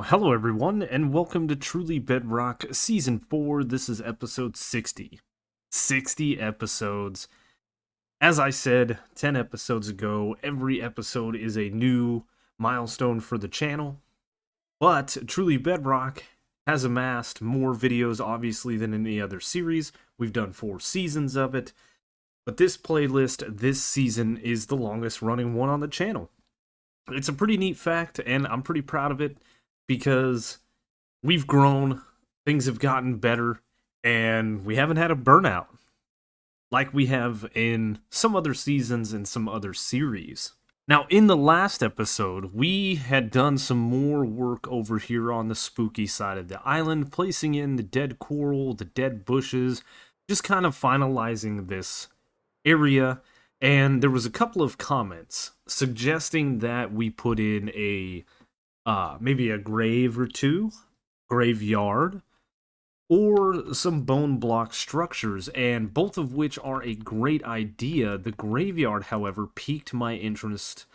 Well, hello, everyone, and welcome to Truly Bedrock Season 4. This is episode 60. 60 episodes. As I said 10 episodes ago, every episode is a new milestone for the channel. But Truly Bedrock has amassed more videos, obviously, than any other series. We've done 4 seasons of it. But this playlist, this season, is the longest running one on the channel. It's a pretty neat fact, and I'm pretty proud of it because we've grown, things have gotten better, and we haven't had a burnout like we have in some other seasons and some other series. Now, in the last episode, we had done some more work over here on the spooky side of the island, placing in the dead coral, the dead bushes, just kind of finalizing this area. And there was a couple of comments suggesting that we put in a maybe a grave or two, graveyard, or some bone block structures, and both of which are a great idea. The graveyard, however, piqued my interest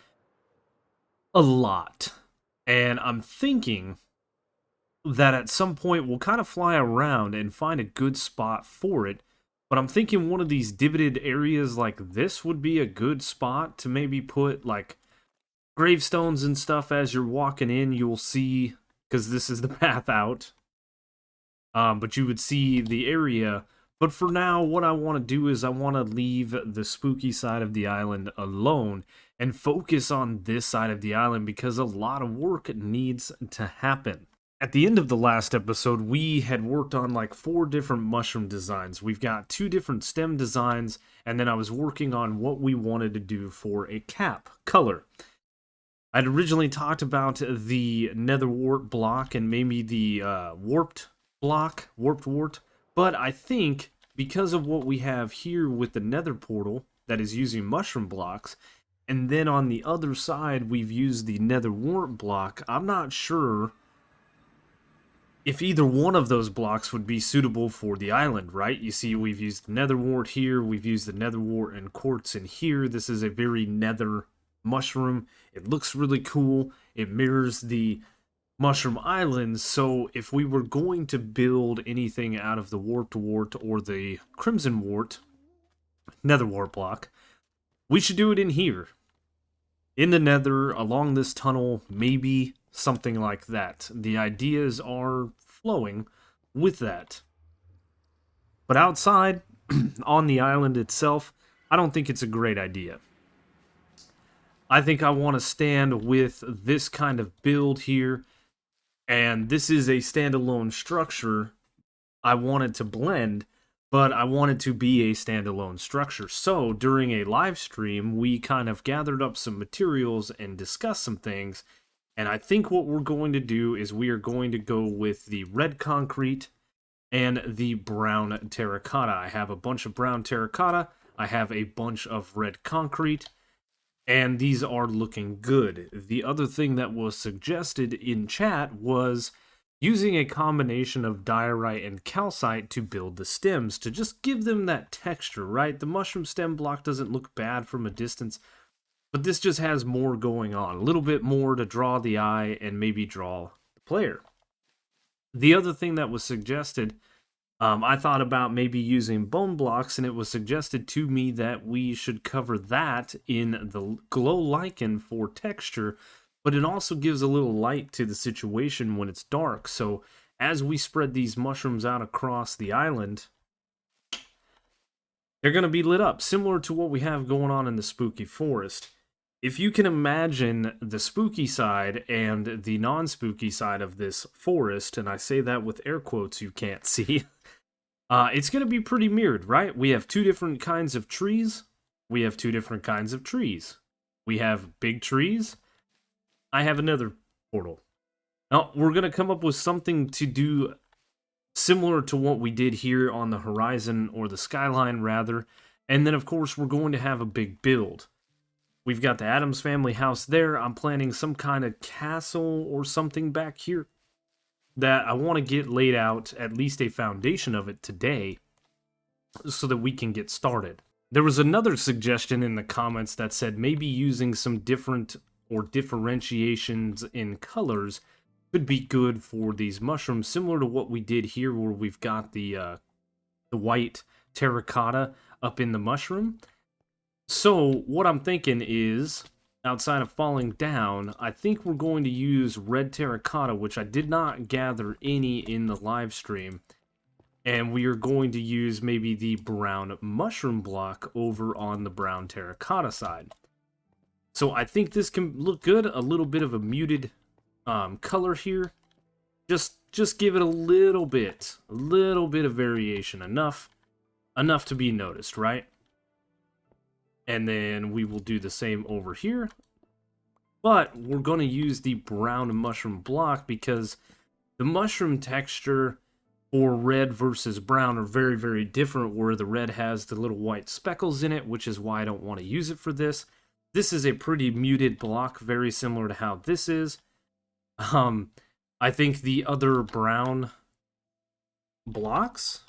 a lot, and I'm thinking that at some point we'll kind of fly around and find a good spot for it. But I'm thinking one of these divoted areas like this would be a good spot to maybe put like gravestones and stuff. As you're walking in, you'll see, because this is the path out, but you would see the area. But for now, what I want to do is I want to leave the spooky side of the island alone and focus on this side of the island because a lot of work needs to happen. At the end of the last episode, we had worked on like 4 different mushroom designs. We've got 2 different stem designs, and then I was working on what we wanted to do for a cap color. I'd originally talked about the nether wart block and maybe the warped wart, but I think because of what we have here with the nether portal that is using mushroom blocks, and then on the other side we've used the nether wart block, I'm not sure if either one of those blocks would be suitable for the island, right? You see, we've used nether wart here, we've used the nether wart and quartz in here. This is a very nether mushroom. It looks really cool. It mirrors the mushroom islands. So if we were going to build anything out of the warped wart or the crimson wart, nether wart block, we should do it in here. In the nether, along this tunnel, maybe something like that. The ideas are flowing with that. But outside, on the island itself, I don't think it's a great idea. I think I want to stand with this kind of build here, and this is a standalone structure. I wanted to blend, but I wanted to be a standalone structure. So during a live stream, we kind of gathered up some materials and discussed some things, and I think what we're going to do is we are going to go with the red concrete and the brown terracotta. I have a bunch of brown terracotta, I have a bunch of red concrete, and these are looking good. The other thing that was suggested in chat was using a combination of diorite and calcite to build the stems, to just give them that texture, right? The mushroom stem block doesn't look bad from a distance, but this just has more going on. A little bit more to draw the eye and maybe draw the player. The other thing that was suggested, I thought about maybe using bone blocks, and it was suggested to me that we should cover that in the glow lichen for texture, but it also gives a little light to the situation when it's dark. So as we spread these mushrooms out across the island, they're going to be lit up, similar to what we have going on in the spooky forest. If you can imagine the spooky side and the non-spooky side of this forest, and I say that with air quotes you can't see, it's going to be pretty mirrored, right? We have 2 different kinds of trees. We have 2 different kinds of trees. We have big trees. I have another portal. Now, we're going to come up with something to do similar to what we did here on the horizon, or the skyline, rather. And then, of course, we're going to have a big build. We've got the Addams family house there. I'm planning some kind of castle or something back here that I want to get laid out, at least a foundation of it today, so that we can get started. There was another suggestion in the comments that said maybe using some different or differentiations in colors could be good for these mushrooms, similar to what we did here, where we've got the white terracotta up in the mushroom. So what I'm thinking is, outside of falling down, I think we're going to use red terracotta, which I did not gather any in the live stream. And we are going to use maybe the brown mushroom block over on the brown terracotta side. So I think this can look good. A little bit of a muted color here. Just give it a little bit of variation, enough to be noticed, right? And then we will do the same over here. But we're going to use the brown mushroom block because the mushroom texture for red versus brown are very, very different, where the red has the little white speckles in it, which is why I don't want to use it for this. This is a pretty muted block, very similar to how this is. I think the other brown blocks,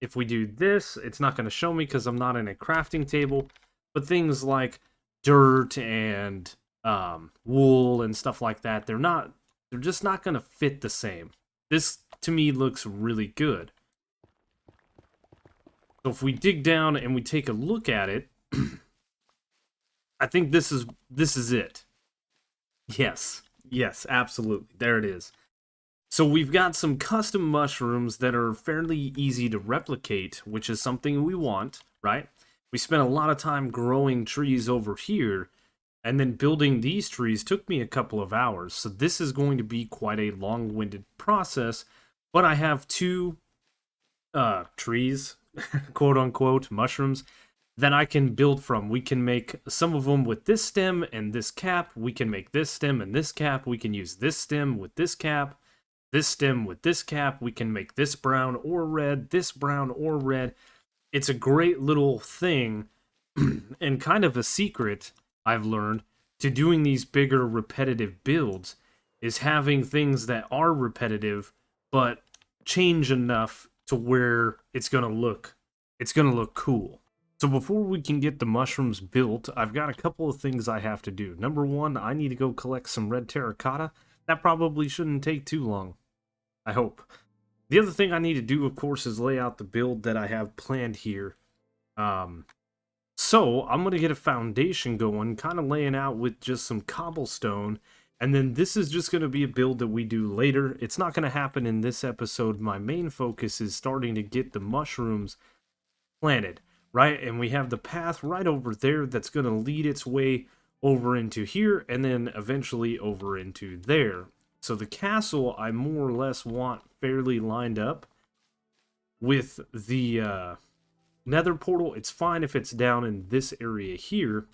if we do this, it's not going to show me because I'm not in a crafting table, but things like dirt and wool and stuff like that, they're just not going to fit the same. This, to me, looks really good. So if we dig down and we take a look at it, I think this is it. Yes, absolutely. There it is. So we've got some custom mushrooms that are fairly easy to replicate, which is something we want, right? We spent a lot of time growing trees over here, and then building these trees took me a couple of hours. So this is going to be quite a long-winded process, but I have two trees, quote-unquote, mushrooms, that I can build from. We can make some of them with this stem and this cap. We can make this stem and this cap. We can use this stem with this cap, this stem with this cap. We can make this brown or red, this brown or red. It's a great little thing and kind of a secret I've learned to doing these bigger repetitive builds is having things that are repetitive but change enough to where it's going to look cool. So before we can get the mushrooms built, I've got a couple of things I have to do. Number one, I need to go collect some red terracotta. That probably shouldn't take too long, I hope. The other thing I need to do, of course, is lay out the build that I have planned here. So I'm going to get a foundation going, kind of laying out with just some cobblestone. And then this is just going to be a build that we do later. It's not going to happen in this episode. My main focus is starting to get the mushrooms planted, right? And we have the path right over there that's going to lead its way over into here and then eventually over into there. So the castle I more or less want fairly lined up with the nether portal. It's fine if it's down in this area here.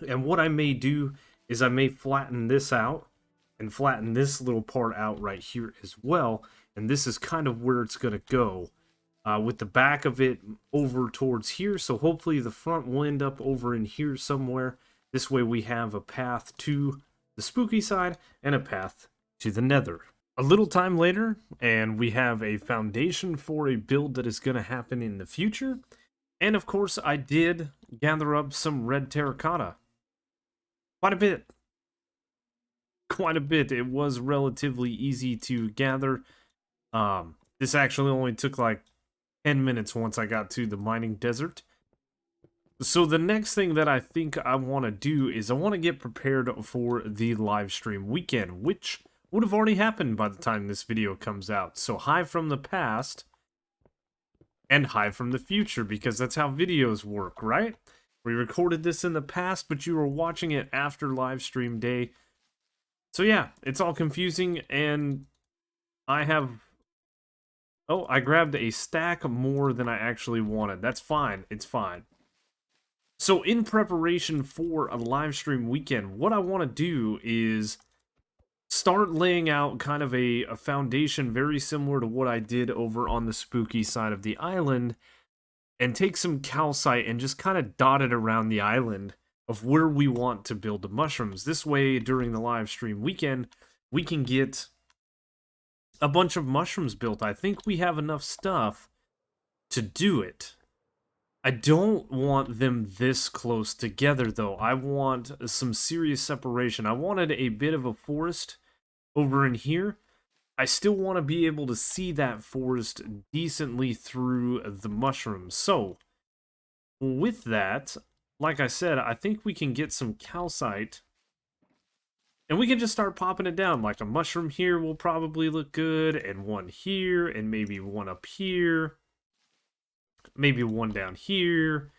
And what I may do is I may flatten this out and flatten this little part out right here as well. And this is kind of where it's going to go. With the back of it over towards here. So hopefully the front will end up over in here somewhere. This way we have a path to the spooky side and a path to the nether. A little time later, and we have a foundation for a build that is going to happen in the future. And of course, I did gather up some red terracotta. Quite a bit. It was relatively easy to gather. This actually only took like 10 minutes once I got to the mining desert. So the next thing that I think I want to do is I want to get prepared for the live stream weekend, which would have already happened by the time this video comes out. So hi from the past and hi from the future, because that's how videos work, right? We recorded this in the past, but you were watching it after live stream day. So yeah, it's all confusing, and I have... Oh, I grabbed a stack more than I actually wanted. That's fine. It's fine. So in preparation for a live stream weekend, what I want to do is start laying out kind of a foundation very similar to what I did over on the spooky side of the island, and take some calcite and just kind of dot it around the island of where we want to build the mushrooms. This way, during the live stream weekend, we can get a bunch of mushrooms built. I think we have enough stuff to do it. I don't want them this close together, though. I want some serious separation. I wanted a bit of a forest over in here, I still want to be able to see that forest decently through the mushrooms. So, with that, like I said, I think we can get some calcite and we can just start popping it down. Like a mushroom here will probably look good, and one here, and maybe one up here, maybe one down here.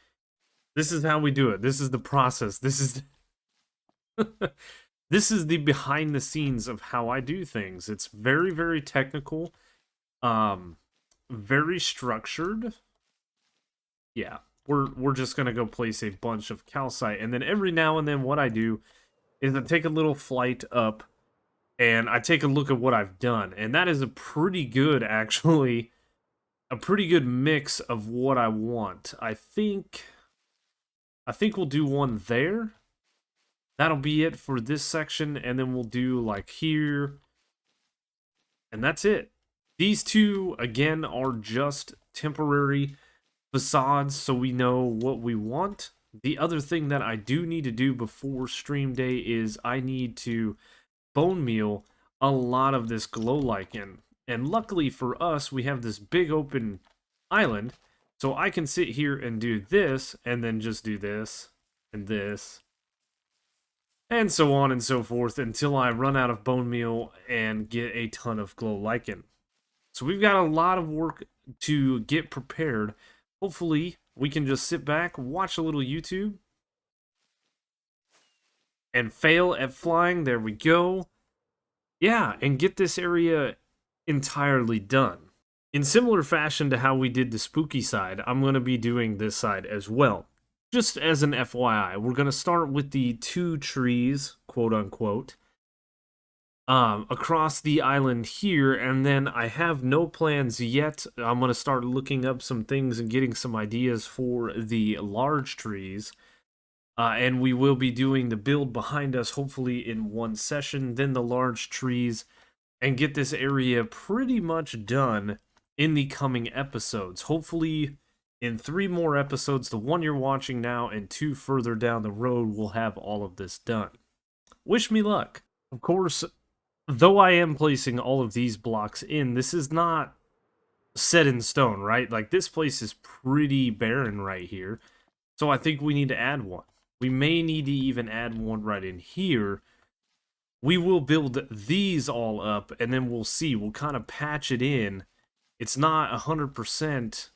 This is how we do it. This is the process. This is this is the behind the scenes of how I do things. It's very, very technical, very structured. Yeah, we're just gonna go place a bunch of calcite, and then every now and then what I do is I take a little flight up and I take a look at what I've done, and that is a pretty good, actually, a pretty good mix of what I want. I think we'll do one there. That'll be it for this section, and then we'll do like here, and that's it. These two, again, are just temporary facades, so we know what we want. The other thing that I do need to do before stream day is I need to bone meal a lot of this glow lichen. And luckily for us, we have this big open island, so I can sit here and do this, and then just do this, and this, and so on and so forth until I run out of bone meal and get a ton of glow lichen. So we've got a lot of work to get prepared. Hopefully, we can just sit back, watch a little YouTube, and fail at flying. There we go. Yeah, and get this area entirely done. In similar fashion to how we did the spooky side, I'm going to be doing this side as well. Just as an FYI, we're going to start with the 2 trees, quote unquote, across the island here, and then I have no plans yet. I'm going to start looking up some things and getting some ideas for the large trees. And we will be doing the build behind us, hopefully in one session, then the large trees, and get this area pretty much done in the coming episodes. Hopefully, in 3 more episodes, the one you're watching now and 2 further down the road, we'll have all of this done. Wish me luck. Of course, though I am placing all of these blocks in, this is not set in stone, right? Like, this place is pretty barren right here, so I think we need to add one. We may need to even add one right in here. We will build these all up, and then we'll see. We'll kind of patch it in. It's not 100%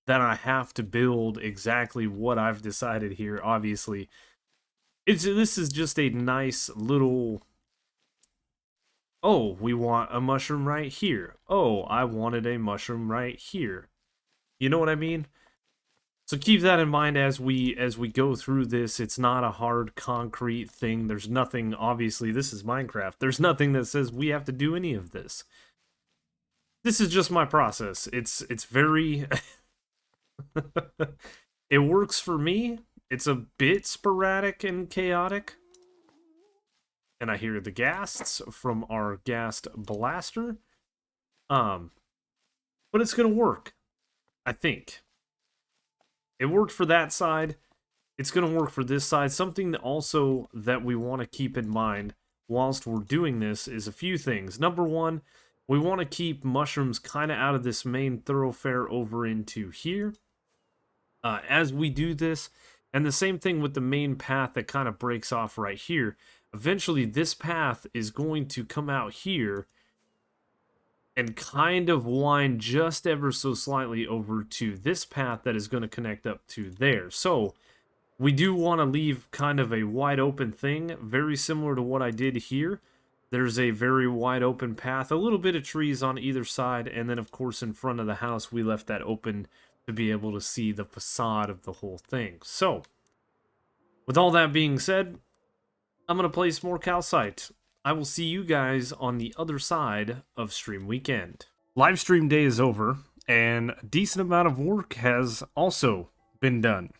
that I have to build exactly what I've decided here, obviously. This is just a nice little... Oh, we want a mushroom right here. Oh, I wanted a mushroom right here. You know what I mean? So keep that in mind as we go through this. It's not a hard concrete thing. There's nothing, obviously, this is Minecraft. There's nothing that says we have to do any of this. This is just my process. It's very... It works for me. It's a bit sporadic and chaotic. And I hear the ghasts from our ghast blaster. But it's gonna work, I think. It worked for that side. It's gonna work for this side. Something that also that we want to keep in mind whilst we're doing this is a few things. Number one, we want to keep mushrooms kind of out of this main thoroughfare over into here. As we do this, and the same thing with the main path that kind of breaks off right here. Eventually, this path is going to come out here and kind of wind just ever so slightly over to this path that is going to connect up to there. So, we do want to leave kind of a wide open thing, very similar to what I did here. There's a very wide open path, a little bit of trees on either side, and then of course in front of the house we left that open to be able to see the facade of the whole thing. So, with all that being said, I'm going to place more calcite. I will see you guys on the other side of stream weekend. Live stream day is over, and a decent amount of work has also been done.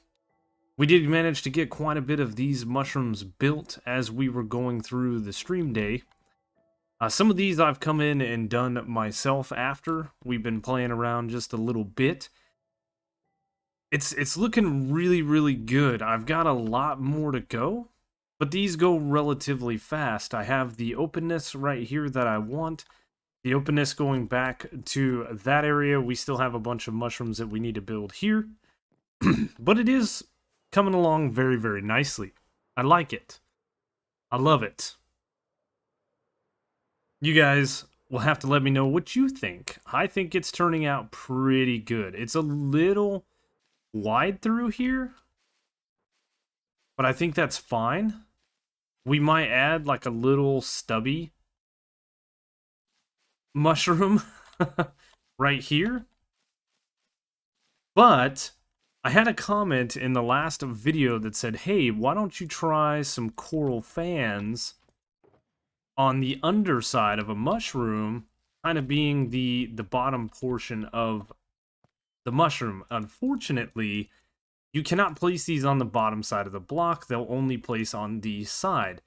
We did manage to get quite a bit of these mushrooms built as we were going through the stream day. Some of these I've come in and done myself after. We've been playing around just a little bit. It's looking really, really good. I've got a lot more to go, but these go relatively fast. I have the openness right here that I want. The openness going back to that area. We still have a bunch of mushrooms that we need to build here. But it is coming along very, very nicely. I like it. I love it. You guys will have to let me know what you think. I think it's turning out pretty good. It's a little wide through here, but I think that's fine. We might add like a little stubby mushroom right here. But I had a comment in the last video that said, hey, why don't you try some coral fans on the underside of a mushroom, kind of being the bottom portion of the mushroom. Unfortunately, you cannot place these on the bottom side of the block. They'll only place on the side.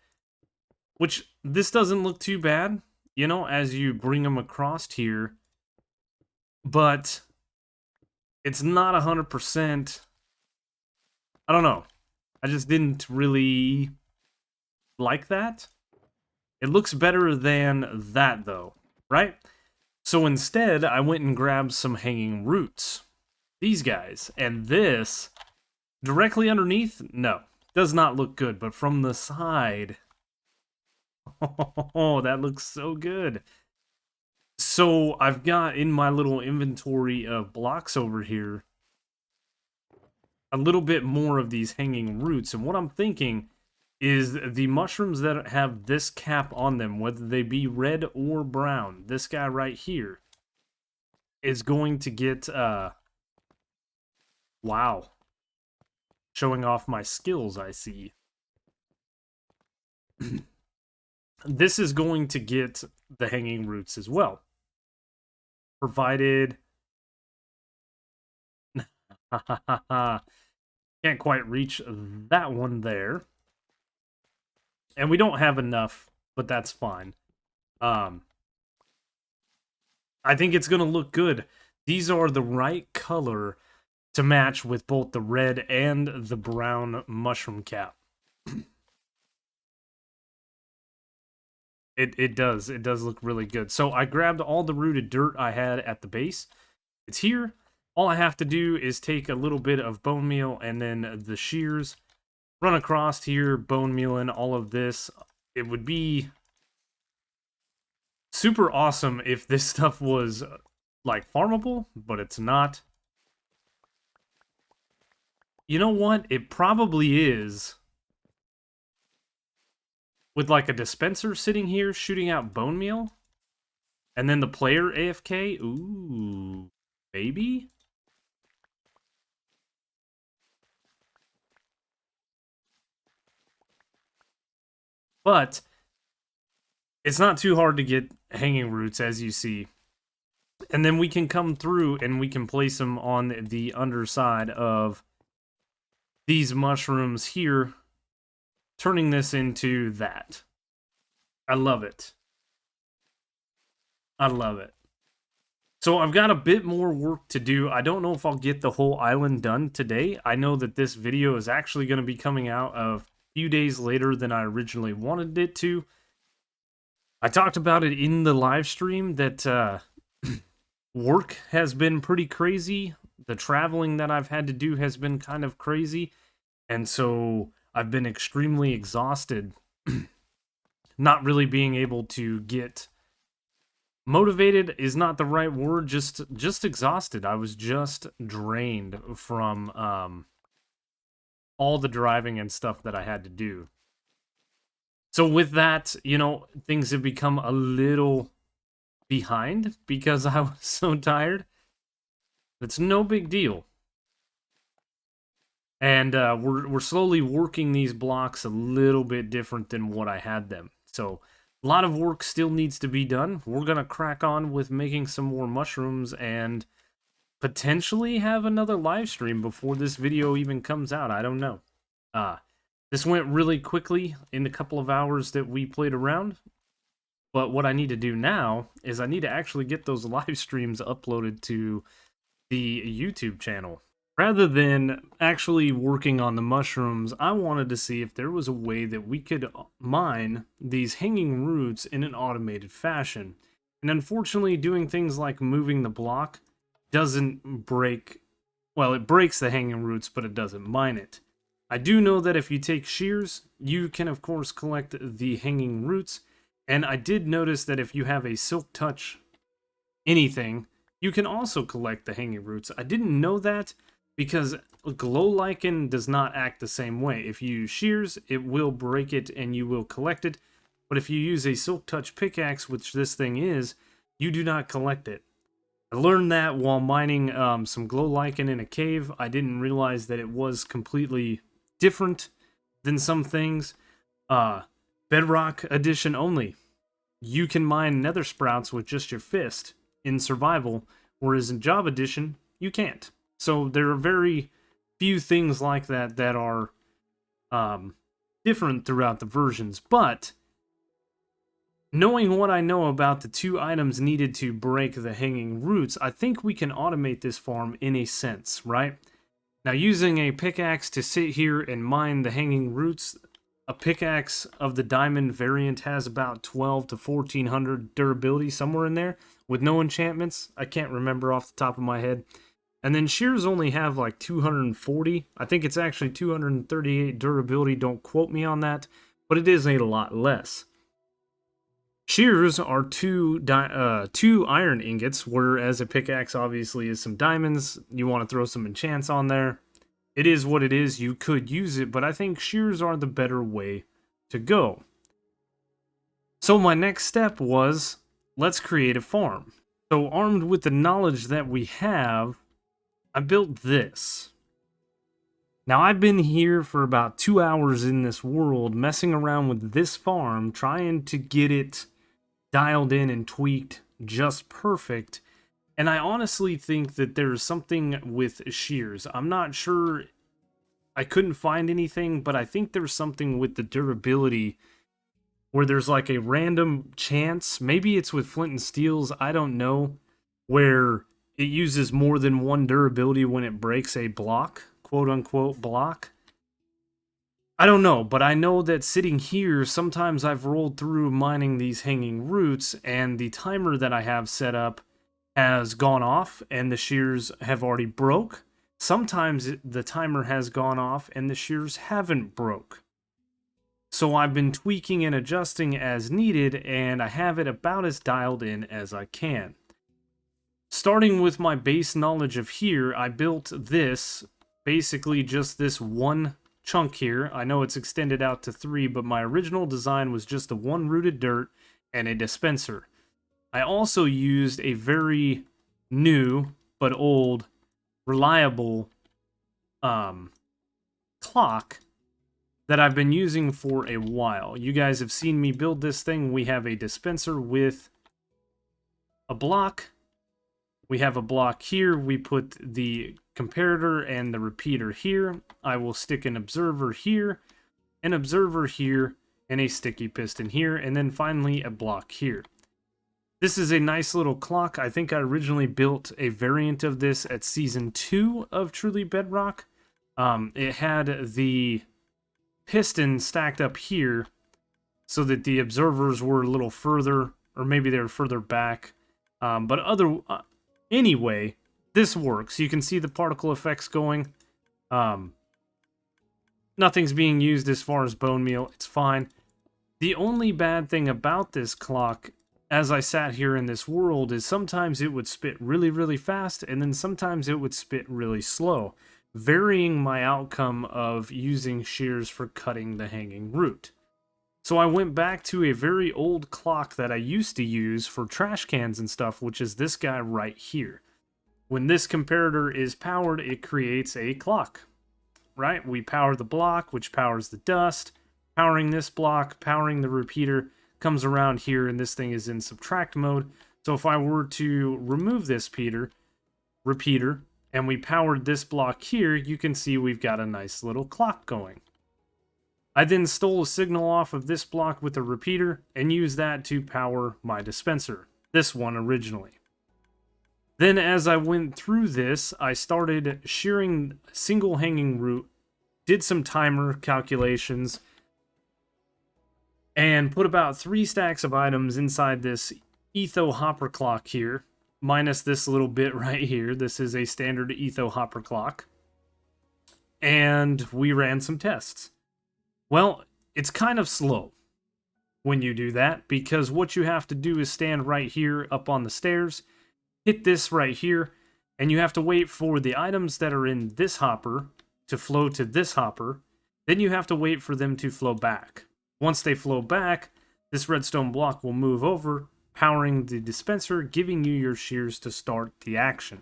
Which, this doesn't look too bad, you know, as you bring them across here. But it's not 100%. I don't know. I just didn't really like that. It looks better than that, though, right? So instead, I went and grabbed some hanging roots. These guys. And this, directly underneath, no. Does not look good, but from the side... Oh, that looks so good. So I've got in my little inventory of blocks over here a little bit more of these hanging roots. And what I'm thinking is the mushrooms that have this cap on them, whether they be red or brown, this guy right here is going to get, wow. Showing off my skills, I see. This is going to get the hanging roots as well. Provided... Can't quite reach that one there. And we don't have enough, but that's fine. I think it's going to look good. These are the right color to match with both the red and the brown mushroom cap. It does look really good. So I grabbed all the rooted dirt I had at the base. It's here. All I have to do is take a little bit of bone meal and then the shears, run across here, bone meal in all of this. It would be super awesome if this stuff was like farmable, but it's not. You know what? It probably is. With like a dispenser sitting here shooting out bone meal. And then the player AFK. Ooh, maybe? But it's not too hard to get hanging roots, as you see. And then we can come through and we can place them on the underside of these mushrooms here, turning this into that. I love it. I love it. So I've got a bit more work to do. I don't know if I'll get the whole island done today. I know that this video is actually going to be coming out a few days later than I originally wanted it to. I talked about it in the live stream that work has been pretty crazy. The traveling that I've had to do has been kind of crazy. And so I've been extremely exhausted. Not really being able to get... Motivated is not the right word, just exhausted. I was just drained from all the driving and stuff that I had to do. So with that, you know, things have become a little behind because I was so tired. It's no big deal. And we're slowly working these blocks a little bit different than what I had them. So a lot of work still needs to be done. We're going to crack on with making some more mushrooms and potentially have another live stream before this video even comes out. I don't know. This went really quickly in the couple of hours that we played around. But what I need to do now is I need to actually get those live streams uploaded to the YouTube channel. Rather than actually working on the mushrooms, I wanted to see if there was a way that we could mine these hanging roots in an automated fashion. And unfortunately, doing things like moving the block doesn't break, well, it breaks the hanging roots, but it doesn't mine it. I do know that if you take shears, you can of course collect the hanging roots, and I did notice that if you have a silk touch anything, you can also collect the hanging roots. I didn't know that because glow lichen does not act the same way. If you use shears, it will break it and you will collect it. But if you use a silk touch pickaxe, which this thing is, you do not collect it. I learned that while mining some glow lichen in a cave. I didn't realize that it was completely different than some things. Bedrock edition only. You can mine nether sprouts with just your fist in survival, whereas in job edition, you can't. So there are very few things like that that are different throughout the versions, but knowing what I know about the 2 items needed to break the hanging roots, I think we can automate this farm in a sense, right? Now, using a pickaxe to sit here and mine the hanging roots, a pickaxe of the diamond variant has about 12 to 1400 durability, somewhere in there, with no enchantments. I can't remember off the top of my head. And then shears only have like 240. I think it's actually 238 durability. Don't quote me on that, but it is a lot less. Shears are two iron ingots, whereas a pickaxe obviously is some diamonds. You want to throw some enchants on there. It is what it is. You could use it, but I think shears are the better way to go. So my next step was, let's create a farm. So armed with the knowledge that we have, I built this. Now I've been here for about 2 hours in this world, messing around with this farm, trying to get it dialed in and tweaked just perfect. And I honestly think that there's something with shears. I'm not sure, I couldn't find anything, but I think there's something with the durability where there's like a random chance, maybe it's with flint and steels, I don't know, where it uses more than one durability when it breaks a block, quote unquote block. I don't know, but I know that sitting here, sometimes I've rolled through mining these hanging roots, and the timer that I have set up has gone off, and the shears have already broke. Sometimes the timer has gone off, and the shears haven't broke. So I've been tweaking and adjusting as needed, and I have it about as dialed in as I can. Starting with my base knowledge of here, I built this, basically just this one chunk here. I know it's extended out to 3, but my original design was just the 1 rooted dirt and a dispenser. I also used a very new but old, reliable clock that I've been using for a while. You guys have seen me build this thing. We have a dispenser with a block. We have a block here. We put the comparator and the repeater here. I will stick an observer here, and a sticky piston here, and then finally a block here. This is a nice little clock. I think I originally built a variant of this at Season 2 of Truly Bedrock. It had the piston stacked up here so that the observers were a little further, or maybe they were further back. Anyway, this works. You can see the particle effects going. Nothing's being used as far as bone meal. It's fine. The only bad thing about this clock, as I sat here in this world, is sometimes it would spit really, really fast, and then sometimes it would spit really slow, varying my outcome of using shears for cutting the hanging root. So I went back to a very old clock that I used to use for trash cans and stuff, which is this guy right here. When this comparator is powered, it creates a clock, right? We power the block, which powers the dust. Powering this block, powering the repeater, comes around here, and this thing is in subtract mode. So if I were to remove this repeater, and we powered this block here, you can see we've got a nice little clock going. I then stole a signal off of this block with a repeater and used that to power my dispenser, this one originally. Then as I went through this, I started shearing single hanging root, did some timer calculations, and put about 3 stacks of items inside this Etho hopper clock here, minus this little bit right here. This is a standard Etho hopper clock. And we ran some tests. Well, it's kind of slow when you do that, because what you have to do is stand right here up on the stairs, hit this right here, and you have to wait for the items that are in this hopper to flow to this hopper. Then you have to wait for them to flow back. Once they flow back, this redstone block will move over, powering the dispenser, giving you your shears to start the action.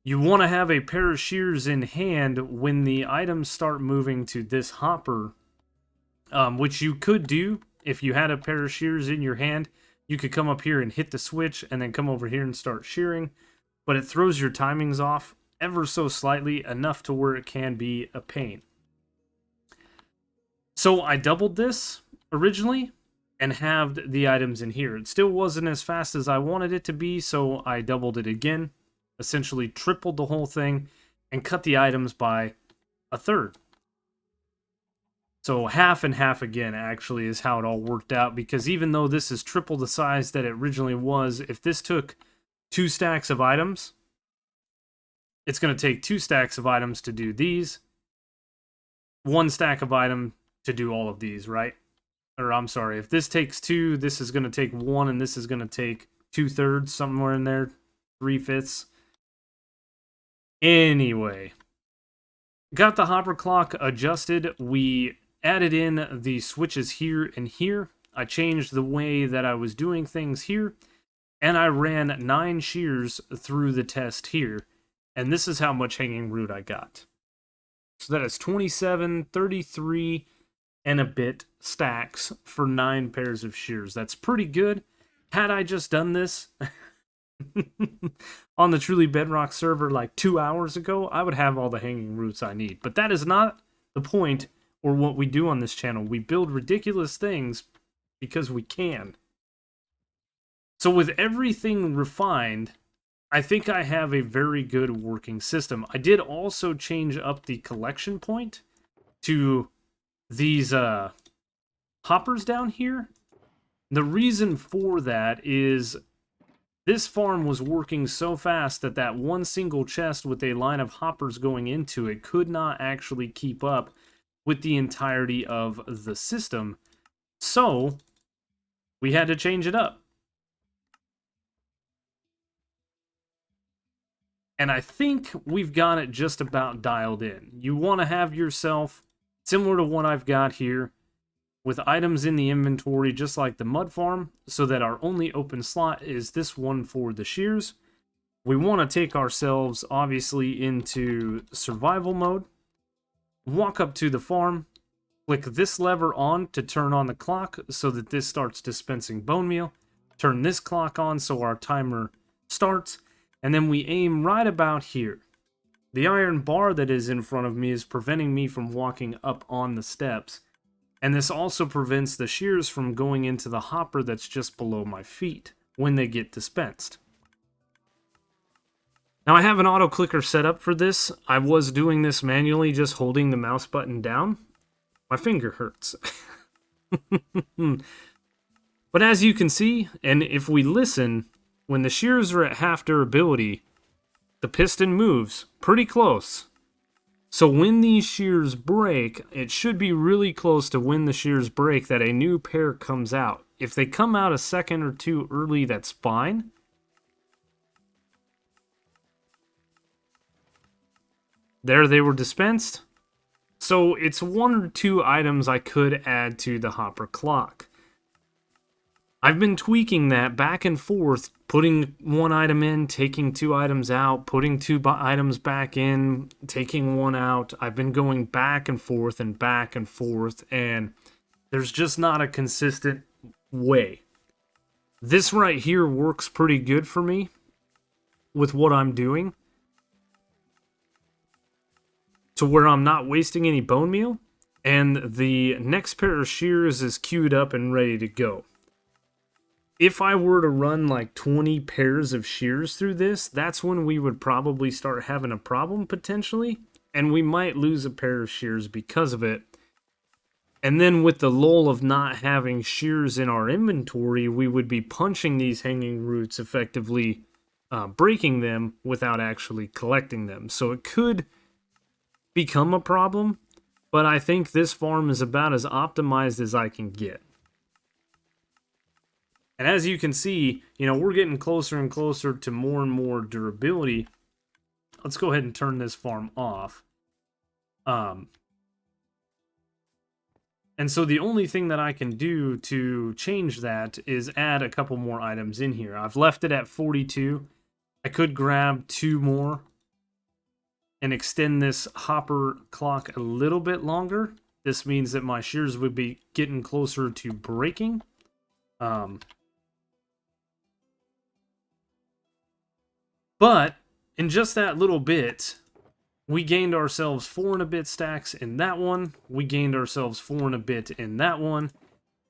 You want to have a pair of shears in hand when the items start moving to this hopper, which you could do if you had a pair of shears in your hand. You could come up here and hit the switch and then come over here and start shearing, but it throws your timings off ever so slightly, enough to where it can be a pain. So I doubled this originally and halved the items in here. It still wasn't as fast as I wanted it to be, so I doubled it again, essentially tripled the whole thing, and cut the items by a third. So half and half again actually is how it all worked out, because even though this is triple the size that it originally was, if this took 2 stacks of items, it's going to take 2 stacks of items to do these, 1 stack of item to do all of these, right? Or I'm sorry, if this takes 2, this is going to take 1, and this is going to take 2/3, somewhere in there, 3/5. Anyway, got the hopper clock adjusted. We added in the switches here and here. I changed the way that I was doing things here, and I ran 9 shears through the test here, and this is how much hanging root I got. So that is 27, 33, and a bit stacks for 9 pairs of shears. That's pretty good. Had I just done this on the Truly Bedrock server like 2 hours ago, I would have all the hanging roots I need. But that is not the point or what we do on this channel. We build ridiculous things because we can. So with everything refined, I think I have a very good working system. I did also change up the collection point to these hoppers down here. The reason for that is this farm was working so fast that that one single chest with a line of hoppers going into it could not actually keep up with the entirety of the system. So we had to change it up. And I think we've got it just about dialed in. You want to have yourself, similar to what I've got here, with items in the inventory just like the mud farm, so that our only open slot is this one for the shears. We want to take ourselves, obviously, into survival mode. Walk up to the farm, click this lever on to turn on the clock so that this starts dispensing bone meal. Turn this clock on so our timer starts, and then we aim right about here. The iron bar that is in front of me is preventing me from walking up on the steps, and this also prevents the shears from going into the hopper that's just below my feet when they get dispensed. Now I have an auto clicker set up for this. I was doing this manually, just holding the mouse button down. My finger hurts. But as you can see, and if we listen, when the shears are at half durability, the piston moves pretty close. So when these shears break, it should be really close to when the shears break that a new pair comes out. If they come out a second or two early, that's fine. There they were dispensed. So it's 1 or 2 items I could add to the hopper clock. I've been tweaking that back and forth, putting 1 item in, taking 2 items out, putting 2 items back in, taking 1 out. I've been going back and forth, and there's just not a consistent way. This right here works pretty good for me with what I'm doing, to where I'm not wasting any bone meal, and the next pair of shears is queued up and ready to go. if I were to run like 20 pairs of shears through this, that's when we would probably start having a problem potentially, and we might lose a pair of shears because of it. And then with the lull of not having shears in our inventory, we would be punching these hanging roots effectively, breaking them without actually collecting them. So it could become a problem, but I think this farm is about as optimized as I can get. And as you can see, we're getting closer and closer to more and more durability. Let's go ahead and turn this farm off. And so the only thing that I can do to change that is add a couple more items in here. I've left it at 42. I could grab 2 more and extend this hopper clock a little bit longer. This means that my shears would be getting closer to breaking. But in just that little bit, we gained ourselves 4 and a bit stacks in that one. We gained ourselves 4 and a bit in that one.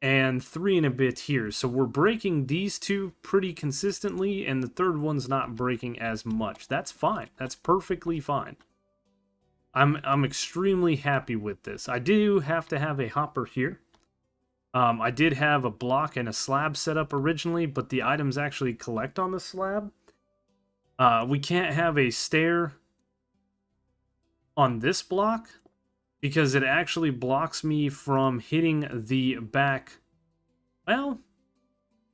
And 3 and a bit here. So we're breaking these 2 pretty consistently, and the third one's not breaking as much. That's fine. That's perfectly fine. I'm extremely happy with this. I do have to have a hopper here. I did have a block and a slab set up originally, but the items actually collect on the slab. We can't have a stair on this block because it actually blocks me from hitting the back. Well,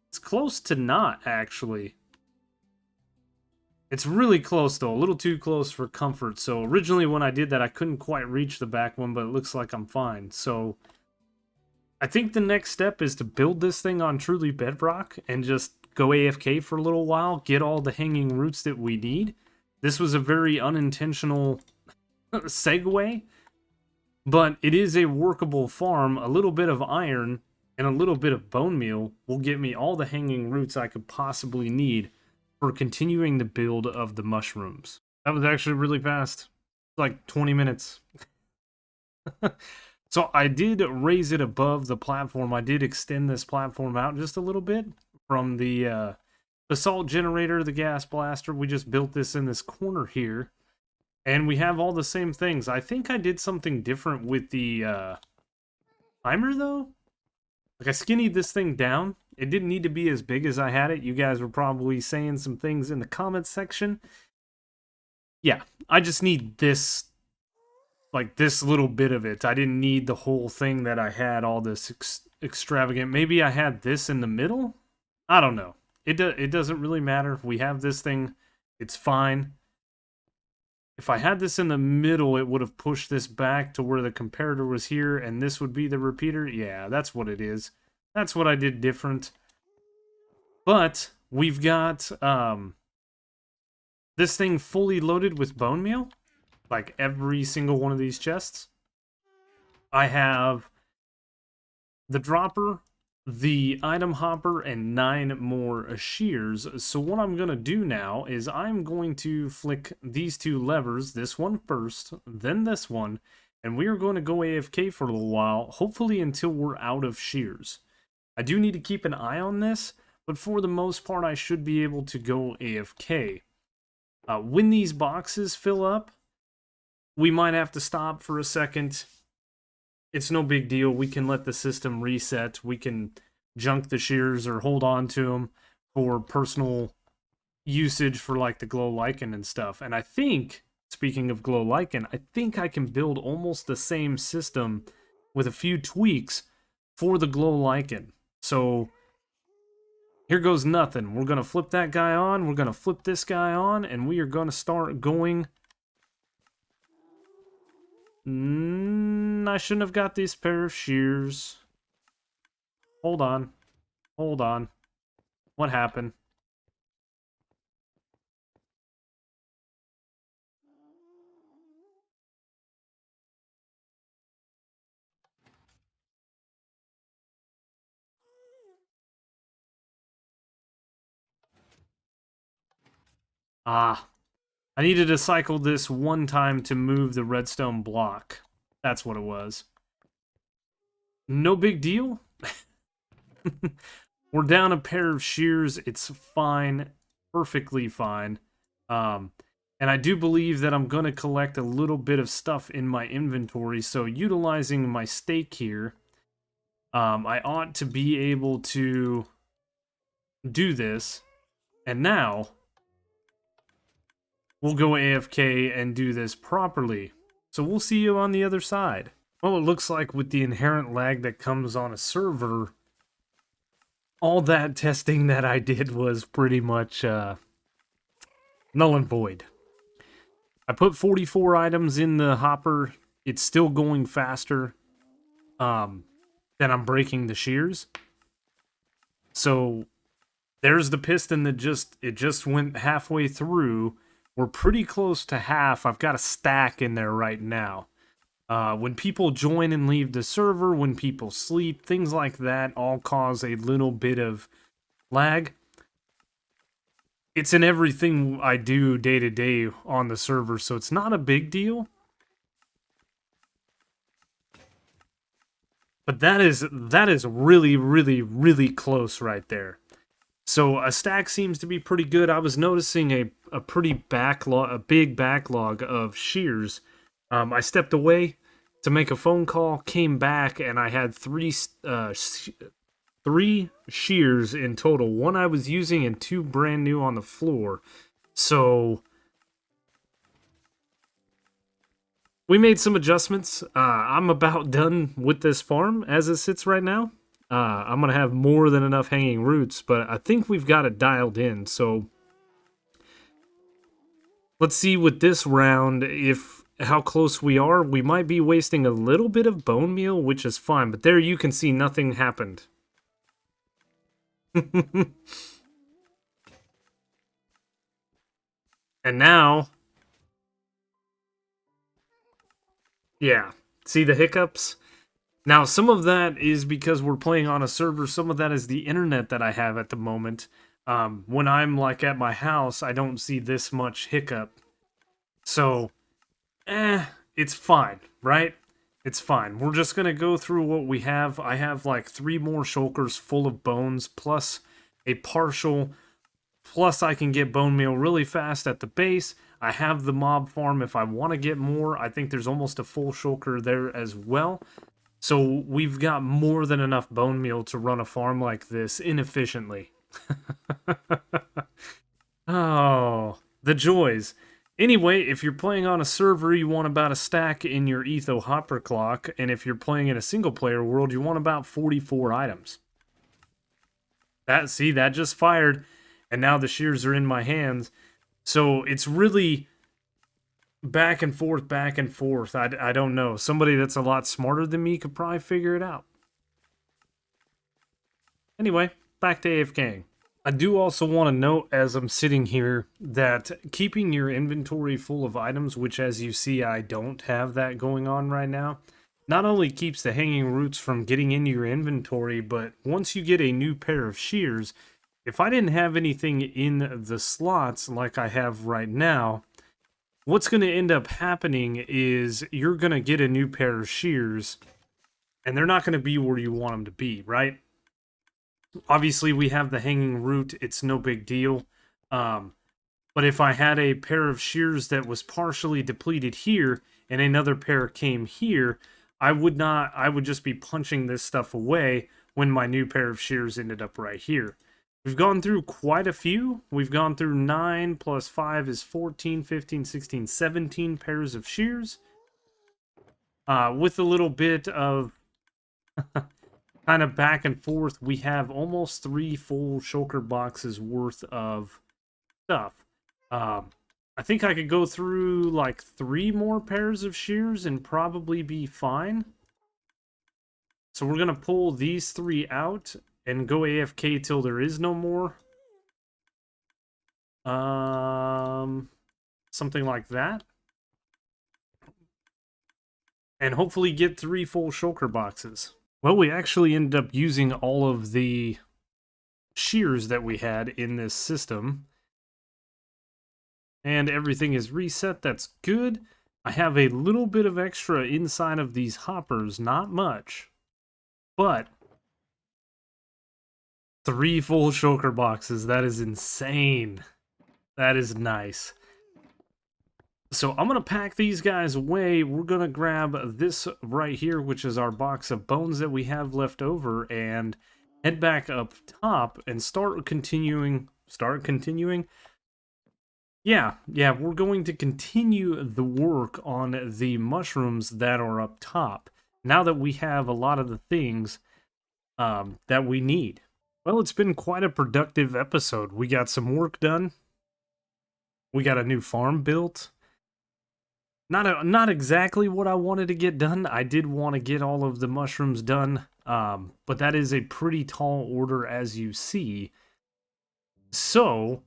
it's close to not, actually. It's really close, though. A little too close for comfort. So originally when I did that, I couldn't quite reach the back one, but it looks like I'm fine. So I think the next step is to build this thing on Truly Bedrock and just go AFK for a little while, get all the hanging roots that we need. This was a very unintentional segue, but it is a workable farm. A little bit of iron and a little bit of bone meal will get me all the hanging roots I could possibly need for continuing the build of the mushrooms. That was actually really fast. Like 20 minutes. So I did raise it above the platform. I did extend this platform out just a little bit from the salt generator, the gas blaster. We just built this in this corner here. And we have all the same things. I think I did something different with the timer, though. Like, I skinnied this thing down. It didn't need to be as big as I had it. You guys were probably saying some things in the comments section. Yeah, I just need this, like, this little bit of it. I didn't need the whole thing that I had, all this extravagant. Maybe I had this in the middle? I don't know. It doesn't really matter. We have this thing. It's fine. If I had this in the middle, it would have pushed this back to where the comparator was here, and this would be the repeater. Yeah, that's what it is. That's what I did different. But we've got this thing fully loaded with bone meal. Like every single one of these chests. I have the dropper, the item hopper, and 9 more shears. So what I'm going to do now is I'm going to flick these 2 levers, this one first, then this one, and we are going to go AFK for a little while, hopefully until we're out of shears. I do need to keep an eye on this, but for the most part I should be able to go AFK. When these boxes fill up, we might have to stop for a second. It's no big deal. We can let the system reset. We can junk the shears or hold on to them for personal usage for like the glow lichen and stuff. And I think, speaking of glow lichen, I think I can build almost the same system with a few tweaks for the glow lichen. So here goes nothing. We're going to flip that guy on. We're going to flip this guy on. And we are going to start going. I shouldn't have got this pair of shears. Hold on. Hold on. What happened? Ah. I needed to cycle this one time to move the redstone block. That's what it was. No big deal. We're down a pair of shears. It's fine, perfectly fine. And I do believe that I'm going to collect a little bit of stuff in my inventory. So utilizing my stake here, I ought to be able to do this. And now we'll go AFK and do this properly. So we'll see you on the other side. Well, it looks like with the inherent lag that comes on a server, all that testing that I did was pretty much null and void. I put 44 items in the hopper. It's still going faster than I'm breaking the shears. So there's the piston that just went halfway through. We're pretty close to half. I've got a stack in there right now. When people join and leave the server, when people sleep, things like that all cause a little bit of lag. It's in everything I do day to day on the server, so it's not a big deal. But that is really, really, really close right there. So a stack seems to be pretty good. I was noticing a big backlog of shears. I stepped away to make a phone call, came back, and I had three shears in total. One I was using and two brand new on the floor. So we made some adjustments. I'm about done with this farm as it sits right now. I'm going to have more than enough hanging roots, but I think we've got it dialed in. So let's see with this round how close we are. We might be wasting a little bit of bone meal, which is fine. But there you can see nothing happened. And now, yeah, see the hiccups? Now, some of that is because we're playing on a server. Some of that is the internet that I have at the moment. When I'm like at my house, I don't see this much hiccup. So, it's fine, right? It's fine. We're just going to go through what we have. I have like 3 more shulkers full of bones, plus a partial, plus I can get bone meal really fast at the base. I have the mob farm if I want to get more. I think there's almost a full shulker there as well. So we've got more than enough bone meal to run a farm like this inefficiently. Oh, the joys. Anyway, if you're playing on a server, you want about a stack in your Etho Hopper Clock, and if you're playing in a single-player world, you want about 44 items. That just fired, and now the shears are in my hands. So it's really back and forth, back and forth. I don't know. Somebody that's a lot smarter than me could probably figure it out. Anyway, back to AFKing. I do also want to note as I'm sitting here that keeping your inventory full of items, which as you see I don't have that going on right now, not only keeps the hanging roots from getting into your inventory, but once you get a new pair of shears, if I didn't have anything in the slots like I have right now, what's going to end up happening is you're going to get a new pair of shears, and they're not going to be where you want them to be, right? Obviously, we have the hanging root. It's no big deal. But if I had a pair of shears that was partially depleted here, and another pair came here, I would just be punching this stuff away when my new pair of shears ended up right here. We've gone through quite a few. We've gone through 9 plus 5 is 14, 15, 16, 17 pairs of shears. With a little bit of kind of back and forth, we have almost 3 full shulker boxes worth of stuff. I think I could go through like 3 more pairs of shears and probably be fine. So we're going to pull these 3 out and go AFK till there is no more. Something like that. And hopefully get 3 full shulker boxes. Well, we actually ended up using all of the shears that we had in this system. And everything is reset. That's good. I have a little bit of extra inside of these hoppers. Not much. But 3 full shulker boxes. That is insane. That is nice. So I'm going to pack these guys away. We're going to grab this right here, which is our box of bones that we have left over, and head back up top and start continuing. Yeah, we're going to continue the work on the mushrooms that are up top, now that we have a lot of the things that we need. Well, it's been quite a productive episode. We got some work done. We got a new farm built. Not exactly what I wanted to get done. I did want to get all of the mushrooms done, but that is a pretty tall order, as you see. So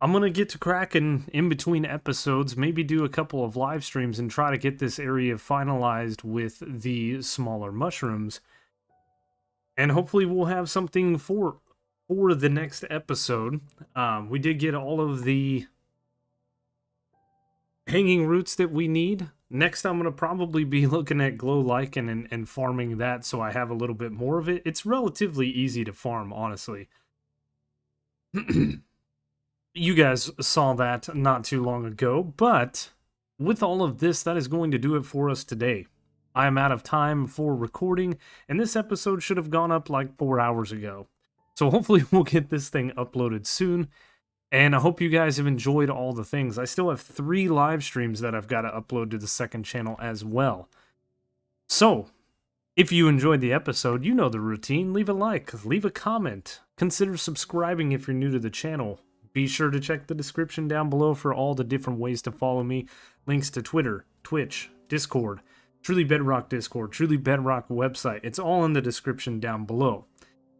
I'm gonna get to cracking in between episodes, maybe do a couple of live streams and try to get this area finalized with the smaller mushrooms. And hopefully we'll have something for the next episode. We did get all of the hanging roots that we need. Next, I'm going to probably be looking at glow lichen and farming that so I have a little bit more of it. It's relatively easy to farm, honestly. You guys saw that not too long ago, but with all of this, that is going to do it for us today. I am out of time for recording, and this episode should have gone up like 4 hours ago. So hopefully we'll get this thing uploaded soon. And I hope you guys have enjoyed all the things. I still have 3 live streams that I've got to upload to the second channel as well. So, if you enjoyed the episode, you know the routine. Leave a like, leave a comment. Consider subscribing if you're new to the channel. Be sure to check the description down below for all the different ways to follow me. Links to Twitter, Twitch, Discord, Truly Bedrock Discord, Truly Bedrock website. It's all in the description down below.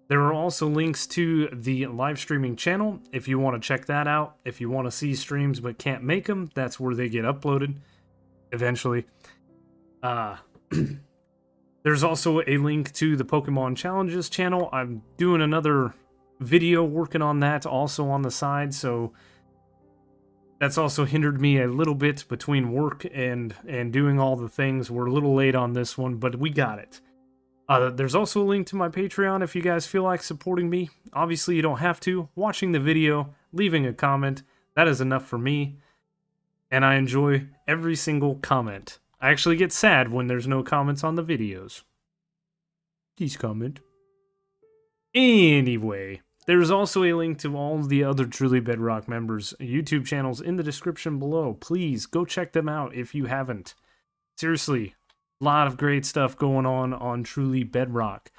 There are also links to the live streaming channel if you want to check that out. If you want to see streams but can't make them, that's where they get uploaded eventually. There's also a link to the Pokemon Challenges channel. I'm doing another video working on that also on the side, so that's also hindered me a little bit between work and doing all the things. We're a little late on this one, but we got it. There's also a link to my Patreon if you guys feel like supporting me. Obviously, you don't have to. Watching the video, leaving a comment, that is enough for me. And I enjoy every single comment. I actually get sad when there's no comments on the videos. Please comment. Anyway, there's also a link to all the other Truly Bedrock members' YouTube channels in the description below. Please go check them out if you haven't. Seriously. A lot of great stuff going on Truly Bedrock.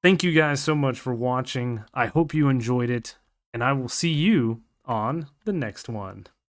Thank you guys so much for watching. I hope you enjoyed it, and I will see you on the next one.